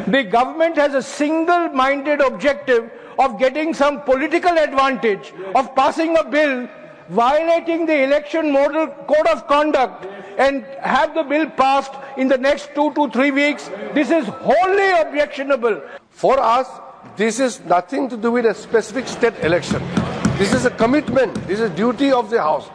The government has a single-minded objective of getting some political advantage of passing a bill violating the election model code of conduct and have the bill passed in the next 2 to 3 weeks. This is wholly objectionable. For us, this is nothing to do with a specific state election. This is a commitment. This is a duty of the House.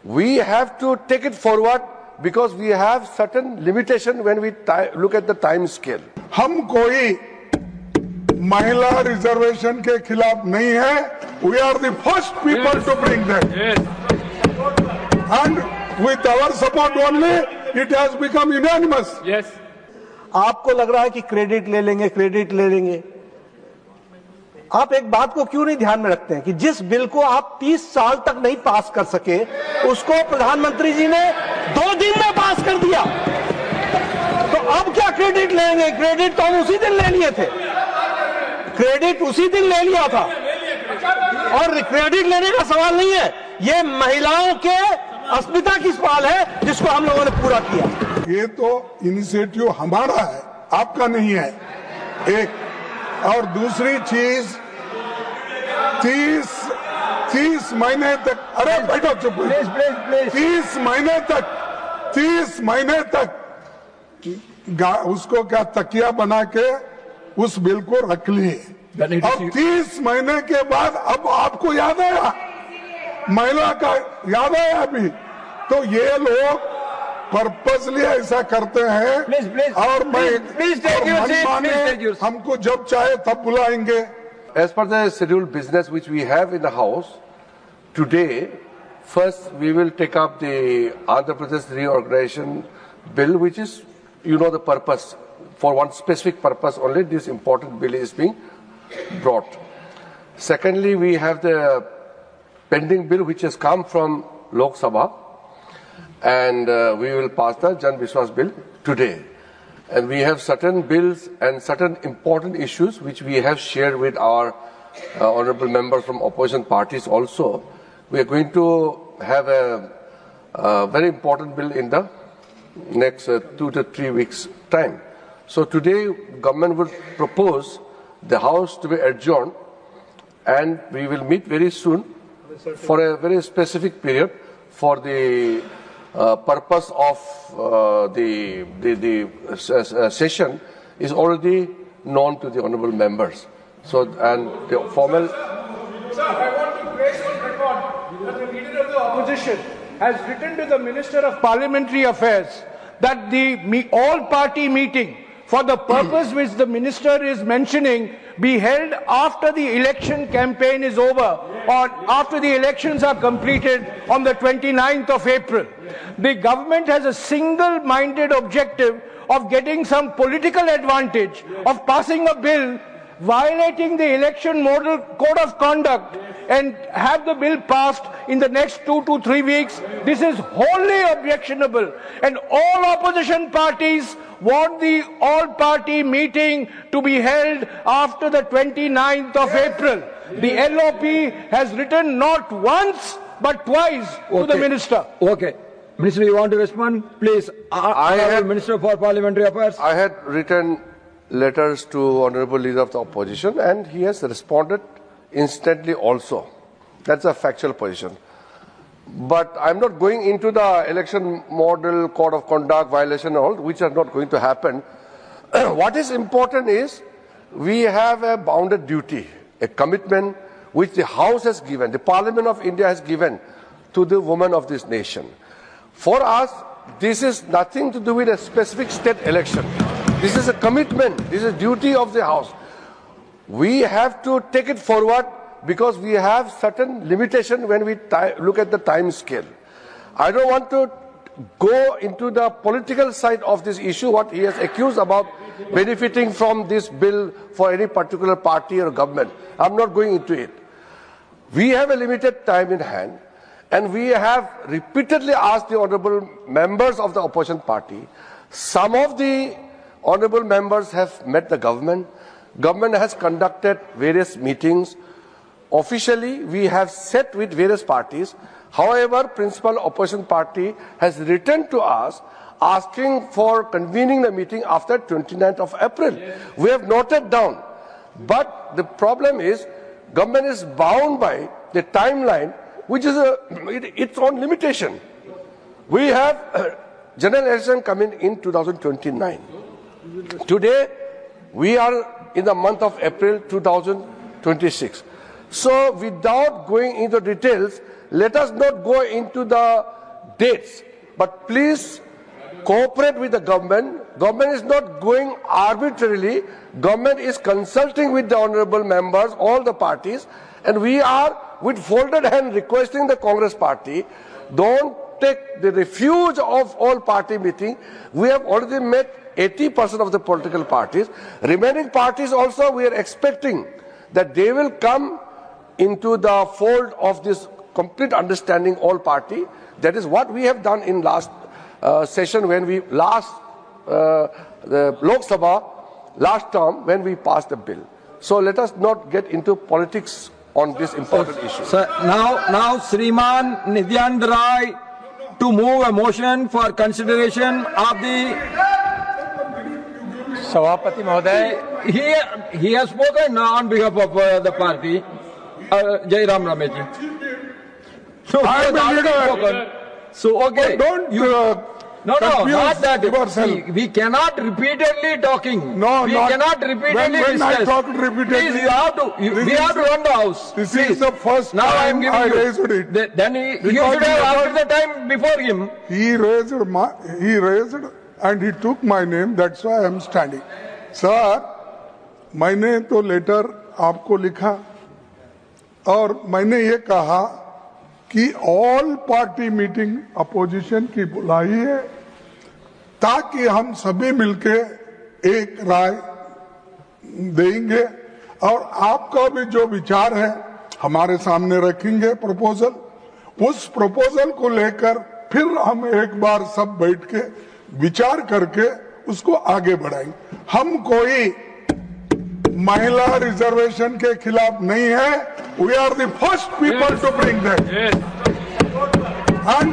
We have to take it forward because we have certain limitation when we look at the time scale. हम कोई महिला reservation के खिलाफ नहीं है. We are the first people to bring that. And with our support only, it has become unanimous. Yes. आपको लग रहा है कि क्रेडिट ले लेंगे. आप एक बात को क्यों नहीं ध्यान में रखते हैं कि जिस बिल को आप 30 साल तक नहीं पास कर सके, उसको प्रधानमंत्री जी ने 2 दिन में पास कर दिया. तो अब क्या क्रेडिट लेंगे? क्रेडिट तो हम उसी दिन ले लिए थे. क्रेडिट उसी दिन ले लिया था. और क्रेडिट लेने का सवाल नहीं है. ये महिलाओं के अस्मिता की सवाल है जिसको हम लोगों ने पूरा किया. ये तो इनिशिएटिव हमारा है, आपका नहीं है. एक और दूसरी चीज 30 महीने तक, अरे बैठो चुप, 30 महीने तक उसको क्या तकिया बना के उस बिल को रख लिए. अब 30 महीने के बाद अब आपको याद आया, महिला का याद आया अभी. तो ये लोग पर्पसली ऐसा करते हैं. और मैं हमको जब चाहे तब बुलाएंगे. As per the scheduled business which we have in the House, today, first we will take up the Andhra Pradesh reorganization bill, which is, the purpose. For one specific purpose only, this important bill is being brought. Secondly, we have the pending bill which has come from Lok Sabha, and we will pass the Jan Vishwas bill today. And we have certain bills and certain important issues which we have shared with our honorable members from opposition parties also. We are going to have a very important bill in the next 2 to 3 weeks time. So today government will propose the House to be adjourned, and we will meet very soon for a very specific period for the purpose of the session is already known to the honourable members. So, and the formal. Sir, I want to place on record that the leader of the opposition has written to the Minister of Parliamentary Affairs that the all-party meeting for the purpose which the minister is mentioning be held after the election campaign is over or after the elections are completed on the 29th of April. The government has a single-minded objective of getting some political advantage of passing a bill violating the election model code of conduct and have the bill passed in the next 2 to 3 weeks. This is wholly objectionable, and all opposition parties want the all-party meeting to be held after the 29th of April. The LOP has written not once but twice to the minister. Okay. Minister, you want to respond? Please. I have Minister for Parliamentary Affairs. I had written letters to Honourable Leader of the Opposition, and he has responded instantly also. That's a factual position. But I'm not going into the election model, code of conduct, violation and all, which are not going to happen. What is important is we have a bounded duty, a commitment which the House has given, the Parliament of India has given to the women of this nation. For us, this is nothing to do with a specific state election. This is a commitment. This is a duty of the House. We have to take it forward because we have certain limitation when we look at the time scale. I don't want to go into the political side of this issue, what he has accused about benefiting from this bill for any particular party or government. I'm not going into it. We have a limited time in hand, and we have repeatedly asked the honourable members of the opposition party. Some of the honourable members have met the government. Government has conducted various meetings. Officially, we have sat with various parties. However, principal opposition party has written to us asking for convening the meeting after 29th of April. We have noted down. But the problem is, government is bound by the timeline, which is its own limitation. We have general election coming in 2029. Today, we are in the month of April 2026. So, without going into details, let us not go into the dates. But please cooperate with the government. Government is not going arbitrarily. Government is consulting with the honorable members, all the parties, and we are with folded hand requesting the Congress party, don't take the refuge of all party meeting. We have already met 80% of the political parties. Remaining parties also, we are expecting that they will come into the fold of this complete understanding all party. That is what we have done in last session when we the Lok Sabha last term when we passed the bill. So let us not get into politics on this important issue. Sir, now Shriman Nityanand Rai to move a motion for consideration of the सभापति महोदय, he has spoken on behalf of the party. Jairam Ramesh ji. So I am a leader. So okay. Don't No, not that. yourself. We cannot repeatedly talking. No, we not, cannot repeatedly when discuss. I talked repeatedly, Please, you have to. We have to run the house. This Please. is the first Now I am time giving I you. raised it. Then you Because should have you asked the time before him. He raised and he took my name. That's why I am standing. Sir, मैंने तो letter आपको लिखा और मैंने ये कहा कि all party meeting opposition की बुलाई है ताकि हम सभी मिलके एक राय देंगे और आपका भी जो विचार है हमारे सामने रखेंगे प्रपोजल। उस प्रपोजल को लेकर फिर हम एक बार सब बैठ के विचार करके उसको आगे बढ़ाएंगे। हम कोई महिला रिजर्वेशन के खिलाफ नहीं है। We are the first people to bring that and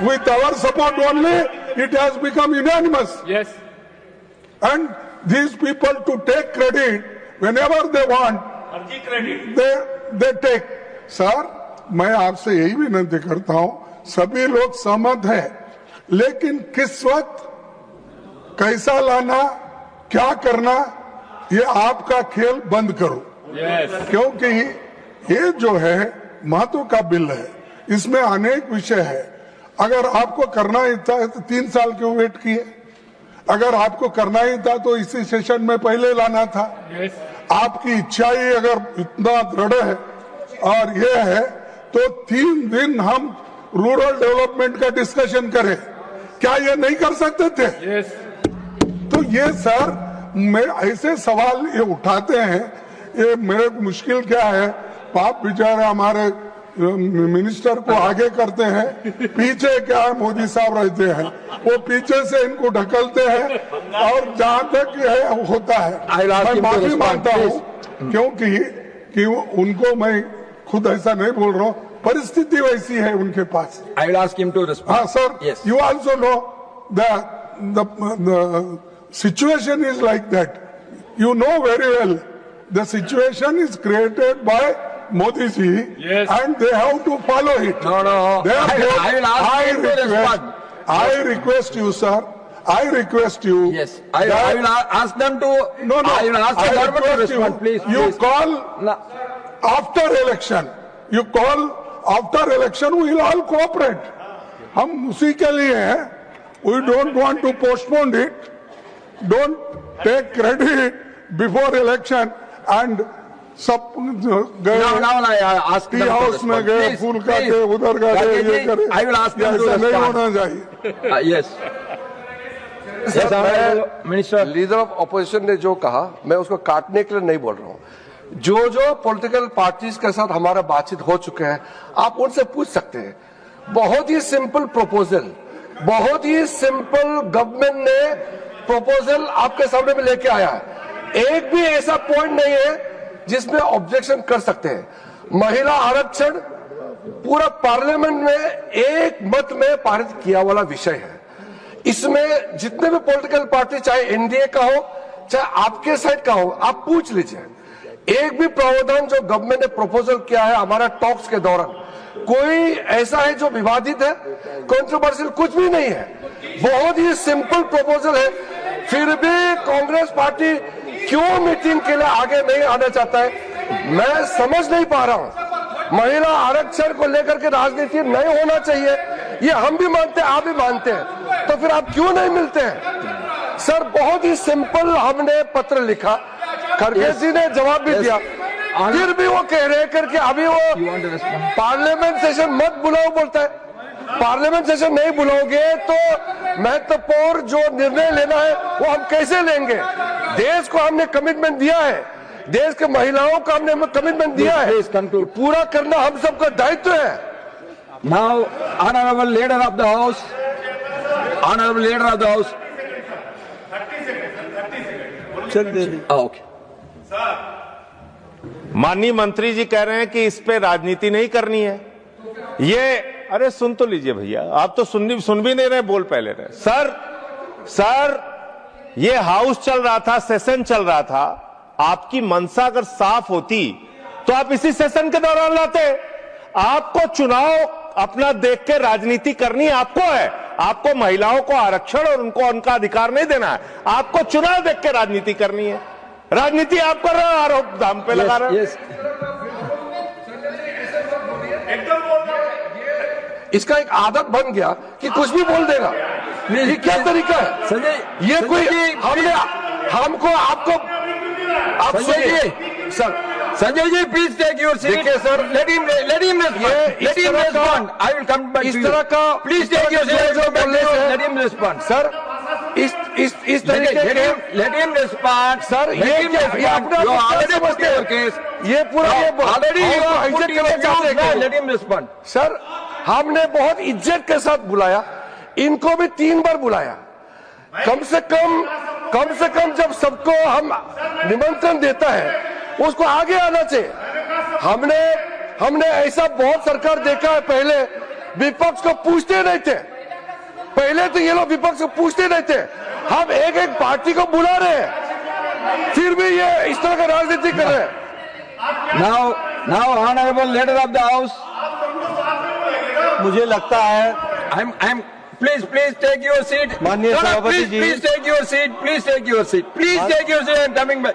with our support only it has become unanimous. Yes. And these people to take credit whenever they want, they take. Sir, मैं आपसे यही विनती करता हूं, सभी लोग सहमत हैं, लेकिन किस वक्त कैसा लाना, क्या करना, ये आपका खेल बंद करो। Yes. क्योंकि ये जो है महत्व का बिल है, इसमें अनेक विषय है। अगर आपको करना ही था तो 3 साल क्यों वेट किए? अगर आपको करना ही था तो इसी सेशन में पहले लाना था। Yes. आपकी इच्छा ही अगर इतना दृढ़ है और ये है तो 3 दिन हम रूरल डेवलपमेंट का डिस्कशन करें, क्या ये नहीं कर सकते थे? Yes. तो ये सर मैं ऐसे सवाल ये उठाते हैं, ये मेरे मुश्किल क्या है, पाप बेचारे हमारे मिनिस्टर को आगे करते हैं, पीछे क्या है मोदी साहब रहते हैं, वो पीछे से इनको ढकलते हैं और जहां तक है होता है। मैं माफी मांगता हूँ क्योंकि उनको मैं खुद ऐसा नहीं बोल रहा हूँ, परिस्थिति वैसी है उनके पास। I will ask him to respond. हाँ sir, Yes. you also know the situation is like that. You know very well the situation is created by Modi ji, Yes. and they have to follow it. No. Therefore, I will ask him to respond. I request you, sir. I request you. Yes. I will ask them to. No. I will ask the government to request respond, please. You please. call No. after election. You call after election. We will all cooperate. हम उसी के लिए हैं. We don't want to postpone it. Don't take credit before election and सब गए Now I ask them T to house में respond. गए, Please, fool please. काटे, उधर काटे, Rakesh ये ji, करे, I will ask them to ऐसा नहीं respond. होना चाहिए। Yes. Yes, Honorable Minister. Leader of opposition ने जो कहा, मैं उसको काटने के लिए नहीं बोल रहा हूं। जो पॉलिटिकल पार्टीज के साथ हमारा बातचीत हो चुके हैं, आप उनसे पूछ सकते हैं। बहुत ही सिंपल प्रपोजल, बहुत ही सिंपल गवर्नमेंट ने प्रपोजल आपके सामने में लेके आया है। एक भी ऐसा पॉइंट नहीं है जिसमें ऑब्जेक्शन कर सकते हैं। महिला आरक्षण पूरा पार्लियामेंट में एक मत में पारित किया वाला विषय है। इसमें जितने भी पॉलिटिकल पार्टी, चाहे एनडीए का हो चाहे आपके साइड का हो, आप पूछ लीजिए, एक भी प्रावधान जो गवर्नमेंट ने प्रपोजल किया है हमारा टॉक्स के दौरान, कोई ऐसा है जो विवादित है, कंट्रोवर्शियल कुछ भी नहीं है, बहुत ही सिंपल प्रपोजल है। फिर भी कांग्रेस पार्टी क्यों मीटिंग के लिए आगे नहीं आना चाहता है, मैं समझ नहीं पा रहा हूं। महिला आरक्षण को लेकर के राजनीति नहीं होना चाहिए, ये हम भी मानते हैं, आप भी मानते हैं, तो फिर आप क्यों नहीं मिलते हैं? सर बहुत ही सिंपल हमने पत्र लिखा, खड़गे जी ने जवाब भी दिया, फिर भी वो कह रहे करके अभी वो पार्लियामेंट सेशन मत बुलाओ बोलता है। पार्लियामेंट सेशन नहीं बुलाओगे तो महत्वपूर्ण जो निर्णय लेना है वो हम कैसे लेंगे? देश को हमने कमिटमेंट दिया है, देश के महिलाओं का हमने कमिटमेंट दिया है, पूरा करना हम सबका दायित्व है। Now, Honorable Leader of the House, Honorable Leader of the House. 30 second. Okay. माननीय मंत्री जी कह रहे हैं कि इस पे राजनीति नहीं करनी है। ये अरे सुन तो लीजिए भैया, आप तो सुन भी नहीं रहे, बोल पहले रहे। सर ये हाउस चल रहा था, सेशन चल रहा था, आपकी मनसा अगर साफ होती तो आप इसी सेशन के दौरान लाते। आपको चुनाव अपना देख के राजनीति करनी आपको है, आपको महिलाओं को आरक्षण और उनको उनका अधिकार नहीं देना है, आपको चुनाव देख के राजनीति करनी है। राजनीति आप कर रहे हो, आरोप दाम पे लगा रहे हो। इसका एक आदत बन गया कि कुछ भी बोल देगा, ये क्या तरीका है? संजय, ये कोई संजय हमको आपको आप Sanjay sir, Sanjay ji, please take your seat. देखिए sir, let him respond. Let him respond. I will come back to you. इस तरह का please take your seat. Let him respond. Sir इस तरीके के let him respond. सर ये अपना already put your case. ये पूरा already you are putting your case. Let him respond. Sir हमने बहुत इज्जत के साथ बुलाया, इनको भी 3 बार बुलाया। कम से कम जब सबको हम निमंत्रण देता है उसको आगे आना चाहिए। हमने ऐसा बहुत सरकार देखा है, पहले विपक्ष को पूछते नहीं थे, पहले तो ये लोग विपक्ष को पूछते नहीं थे, हम एक पार्टी को बुला रहे हैं, फिर भी ये इस तरह का राजनीति कर रहे हैं। Now, Honorable Leader of the House, मुझे लगता है please take your seat. माननीय सभापति जी, please take your seat. Please take your seat. Please take your seat. I am coming back.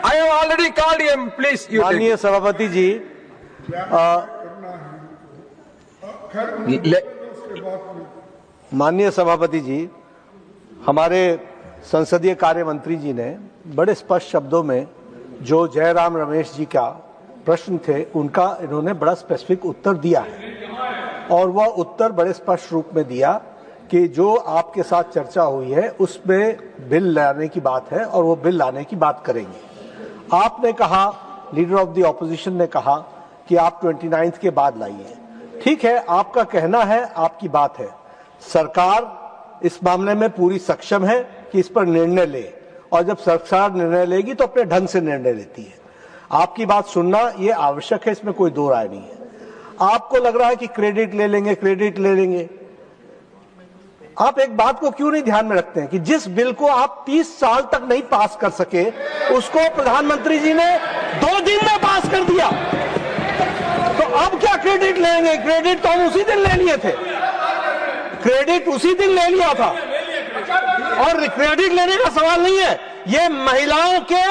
I have already called him. Please, you take. माननीय सभापति जी, माननीय सभापति जी, हमारे संसदीय कार्य मंत्री जी ने बड़े स्पष्ट शब्दों में जो जयराम रमेश जी का प्रश्न थे उनका इन्होंने बड़ा स्पेसिफिक उत्तर दिया है, और वह उत्तर बड़े स्पष्ट रूप में दिया कि जो आपके साथ चर्चा हुई है उसमें बिल लाने की बात है और वो बिल लाने की बात करेंगे। आपने कहा, लीडर ऑफ द ऑपोजिशन ने कहा कि आप 29 के बाद लाइए। ठीक है, आपका कहना है, आपकी बात है, सरकार इस मामले में पूरी सक्षम है कि इस पर निर्णय ले, और जब सरकार निर्णय लेगी तो अपने ढंग से निर्णय लेती है। आपकी बात सुनना ये आवश्यक है, इसमें कोई दो राय नहीं है। आपको लग रहा है कि क्रेडिट ले लेंगे, आप एक बात को क्यों नहीं ध्यान में रखते हैं कि जिस बिल को आप 30 साल तक नहीं पास कर सके उसको प्रधानमंत्री जी ने 2 दिन में पास कर दिया। तो अब क्या क्रेडिट लेंगे? क्रेडिट तो हम उसी दिन ले लिए थे, क्रेडिट उसी दिन ले लिया था, और क्रेडिट लेने का सवाल नहीं है, ये महिलाओं के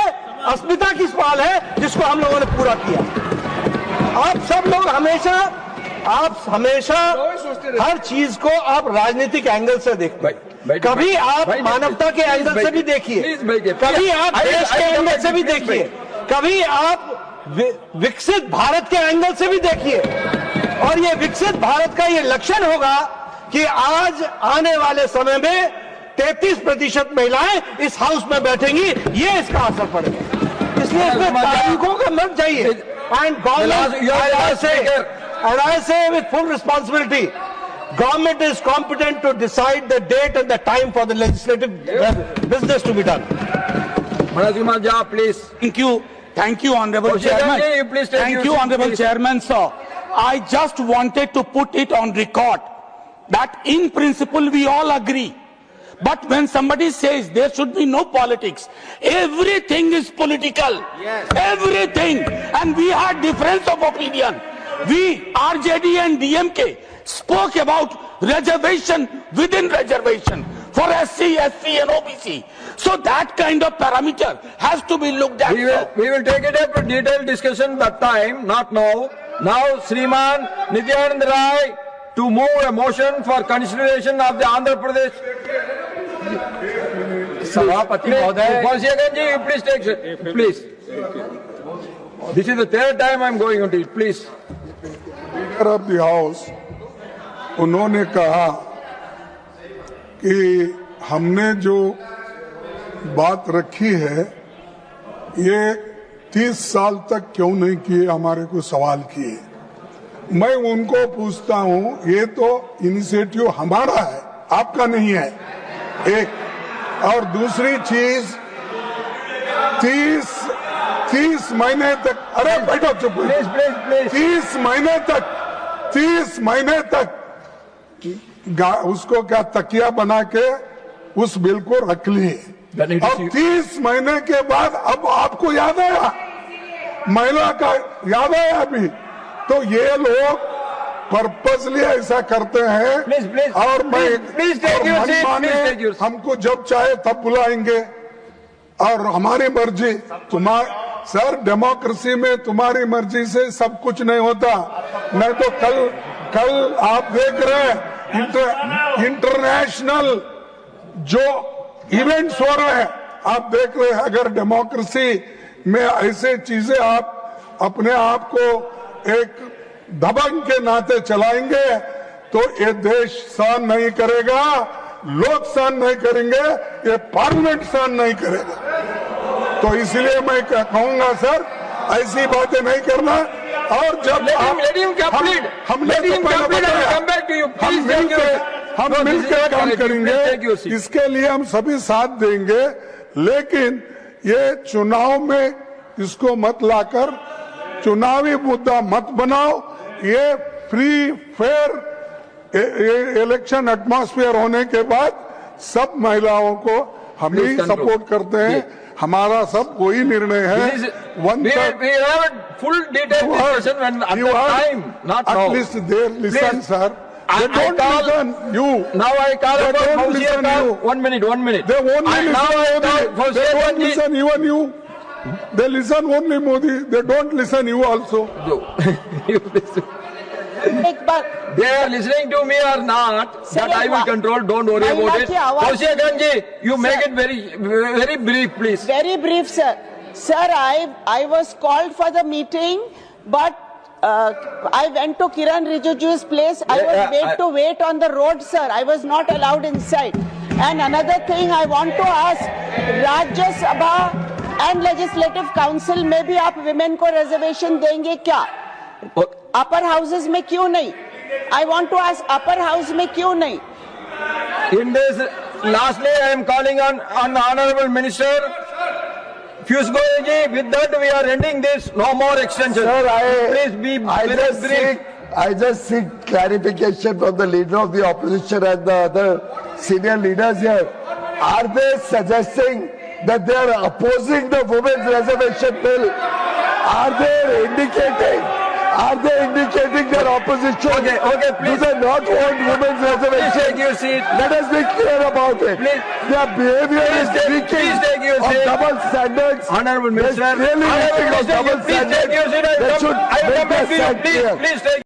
अस्मिता की सवाल है जिसको हम लोगों ने पूरा किया। आप सब लोग हमेशा हर चीज को आप राजनीतिक एंगल से देखते हैं। कभी आप मानवता के एंगल से भी देखिए, कभी आप देश के एंगल से भी देखिए, कभी आप विकसित भारत के एंगल से भी देखिए, और ये विकसित भारत का ये लक्षण होगा कि आज आने वाले समय में 33% महिलाएं इस हाउस में बैठेंगी, ये इसका असर पड़ेगा। इसलिए इसमें तारीखों का मत जाइए। And government, and I say with full responsibility, government is competent to decide the date and the time for the legislative business to be done. Manasima Jha, please. Thank you, Honorable Chairman. Thank you, Honorable Chairman, sir. I just wanted to put it on record that in principle we all agree But when somebody says there should be no politics, everything is political. Yes. Everything. And we had difference of opinion. We, RJD and DMK, spoke about reservation within reservation for SC, SC and OBC. So that kind of parameter has to be looked at. We will take it up for detailed discussion that time, not now. Now, Sriman Nityanand Rai to move a motion for consideration of the Andhra Pradesh. सभापति महोदय, जी, please take it. Please. This is the third time I am going on it. Please. Speaker of the house, उन्होंने कहा कि हमने जो बात रखी है ये 30 साल तक क्यों नहीं किए, हमारे को सवाल किए। मैं उनको पूछता हूं, ये तो इनिशिएटिव हमारा है, आपका नहीं है, एक। और दूसरी चीज 30 महीने तक, अरे बैठो चुप, 30 महीने तक उसको क्या तकिया बना के उस बिल को रख लिए, और 30 महीने के बाद अब आपको याद आया, महिला का याद आया अभी, तो ये लोग पर्पसली ऐसा करते हैं। और मैं हमको जब चाहे तब बुलाएंगे और हमारी मर्जी। सर, डेमोक्रेसी में तुम्हारी मर्जी से सब कुछ नहीं होता। नहीं तो कल आप देख रहे हैं इंटरनेशनल जो इवेंट्स हो रहे हैं, आप देख रहे हैं। अगर डेमोक्रेसी में ऐसे चीजें आप अपने आप को एक दबंग के नाते चलाएंगे तो ये देश सहन नहीं करेगा, लोग सहन नहीं करेंगे, ये पार्लियामेंट सहन नहीं करेगा। तो इसलिए मैं कहूंगा सर, ऐसी बातें नहीं करना। और जब हम मिलकर काम करेंगे, इसके लिए हम सभी साथ देंगे, लेकिन ये चुनाव में इसको मत लाकर चुनावी मुद्दा मत बनाओ। ये फ्री फेयर इलेक्शन एटमॉस्फेयर होने के बाद सब महिलाओं को हम ही सपोर्ट करते हैं, हमारा सब वही निर्णय है। Full detailed discussion when at the time, not now. At least they listen, sir. They don't listen you. Now I call They upon don't Fauziya listen Khan. you. 1 minute. They only listen Modi. They don't listen even you. They listen only Modi. They don't listen you also. They are listening to me or not, that I will control, don't worry about it. Fauziya Khan ji, you make it very brief, please. Very brief, sir. Sir, I was called for the meeting, but I went to Kiran Rijiju's place. I was made to wait on the road, sir. I was not allowed inside. And another thing I want to ask, Rajya Sabha and Legislative Council में भी आप women को reservation देंगे क्या? Upper houses में क्यों नहीं? I want to ask, upper house में क्यों नहीं? In this, lastly, I am calling on the Honorable Minister, Piyush Goyal ji, with that we are ending this, no more extension. Sir, please be very brief. I just seek clarification from the leader of the opposition and the other senior leaders here. Are they suggesting that they are opposing the women's reservation bill? Are they indicating their opposition? Okay, please. Do they not want women's reservation? Please take your seat. Let us be clear about it. Please. Their behavior is speaking please take your of seat. double standards. Honorable Minister, Really Honorable speaking of Minister, double please take your seat. They should I will make come back their to you. stand clear. Please take